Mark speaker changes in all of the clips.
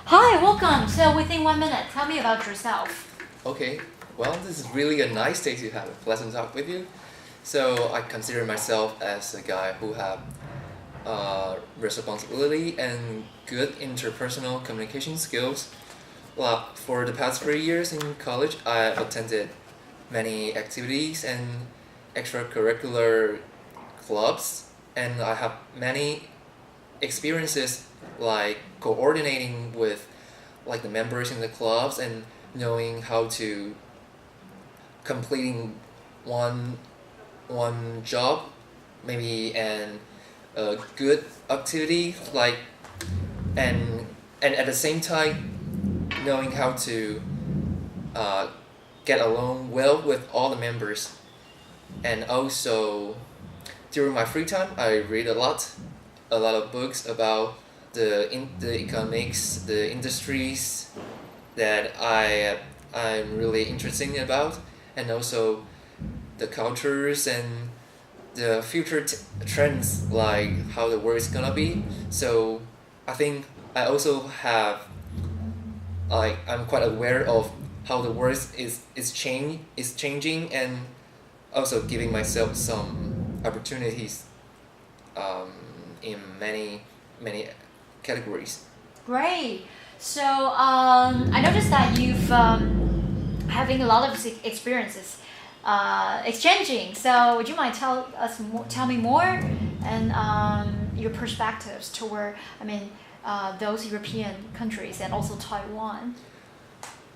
Speaker 1: Hi, welcome. So within 1 minute, tell me about yourself.
Speaker 2: Okay, well, this is really a nice day to have a pleasant talk with you. So I consider myself as a guy who have responsibility and good interpersonal communication skills. Well, for the past 3 years in college, I attended many activities and extracurricular clubs, and I have many experiences like coordinating with like the members in the clubs and knowing how to completing one one job, maybe and a good activity like and at the same time knowing how to uh, get along well with all the members. And also during my free time I read a lot of books about the economics, the industries that I'm really interested about, and also the cultures and the future trends, like how the world is gonna be. So I think I also have like I'm quite aware of how the world is changing, and also giving myself some opportunities in many categories.
Speaker 1: Great. So I noticed that you've having a lot of experiences exchanging. So would you mind tell me more and your perspectives toward those European countries and also Taiwan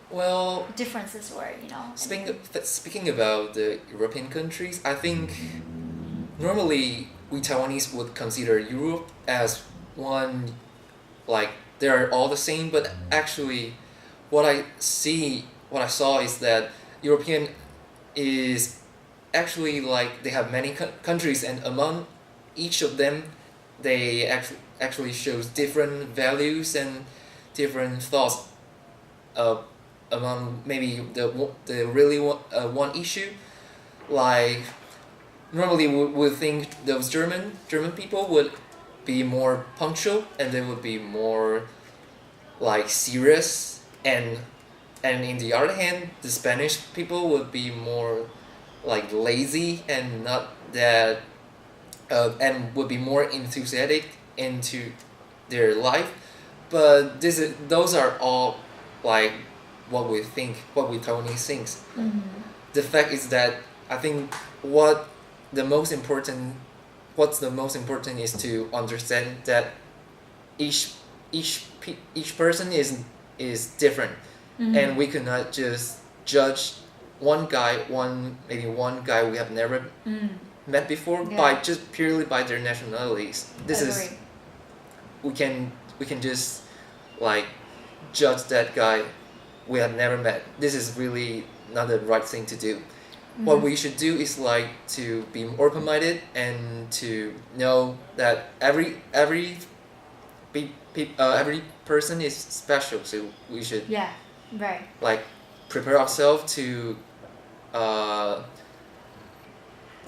Speaker 2: Well,
Speaker 1: differences or
Speaker 2: speaking about the European countries, I think normally we Taiwanese would consider Europe as one, like they are all the same, but actually what I saw is that European is actually like they have many countries, and among each of them they actually shows different values and different thoughts uh, among maybe the really one issue. Like normally we would think those German people would be more punctual, and they would be more like serious, and in the other hand the Spanish people would be more like lazy and not that and would be more enthusiastic into their life. But those are all like what we Taiwanese thinks. The fact is that I think the most important what's the most important is to understand that each each person is different, and we cannot just judge one guy we have never met before by just purely by their nationalities. This is we can just like judge that guy we have never met. This is really not the right thing to do. What we should do is like to be open minded and to know that every person is special. So we should
Speaker 1: right.
Speaker 2: like prepare ourselves uh,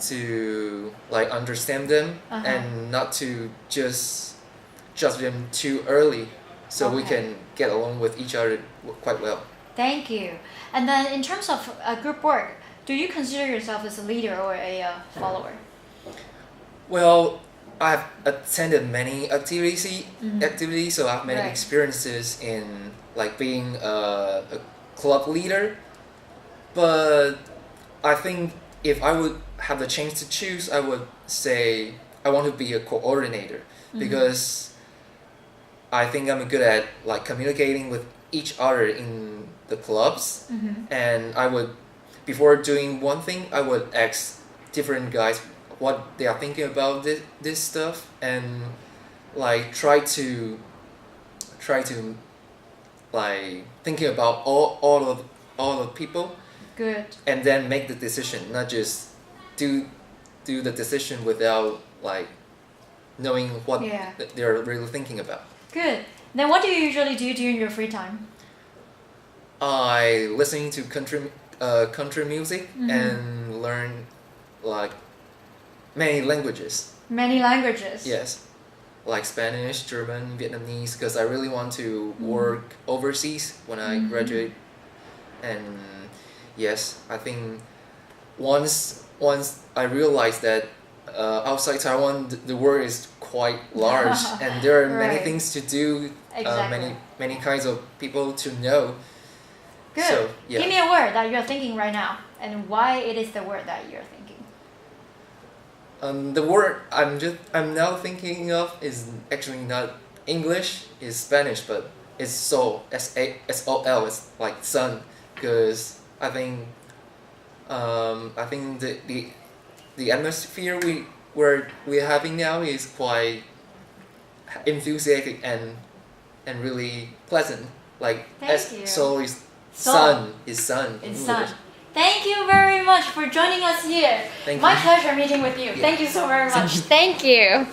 Speaker 2: to like understand them, and not to just judge them too early, so we can get along with each other quite well.
Speaker 1: Thank you. And then in terms of group work, do you consider yourself as a leader or a follower?
Speaker 2: Well, I've attended many activities, so I have many
Speaker 1: Right.
Speaker 2: experiences in like being a club leader. But I think if I would have the chance to choose, I would say I want to be a coordinator, because I think I'm good at like communicating with each other in the clubs, and I would, before doing one thing, I would ask different guys what they are thinking about this stuff, and like try to like thinking about all of people,
Speaker 1: Good.
Speaker 2: and then make the decision, not just do the decision without like knowing what they're really thinking about.
Speaker 1: Good. Then what do you usually do during your free time?
Speaker 2: I listening to country music and learn like many languages.
Speaker 1: Many languages.
Speaker 2: Yes. like Spanish, German, Vietnamese, because I really want to work overseas when I graduate. And yes, I think once I realized that outside Taiwan the world is quite large and there are many
Speaker 1: Right.
Speaker 2: things to do,
Speaker 1: Exactly.
Speaker 2: many kinds of people to know.
Speaker 1: Good.
Speaker 2: So yeah.
Speaker 1: Give me a word that you're thinking right now, and why it is the word that you're thinking.
Speaker 2: The word I'm now thinking of is actually not English, it's Spanish, but it's Sol, SOL, it's like sun, because I think the atmosphere we're having now is quite enthusiastic and really pleasant. Like
Speaker 1: Thank you.
Speaker 2: Sol is
Speaker 1: Sol.
Speaker 2: sun is sun in
Speaker 1: It's
Speaker 2: English.
Speaker 1: sun. Thank you very much for joining us here.
Speaker 2: Thank
Speaker 1: My
Speaker 2: you.
Speaker 1: pleasure meeting with you.
Speaker 2: Yeah.
Speaker 1: Thank you so very much. Thank you.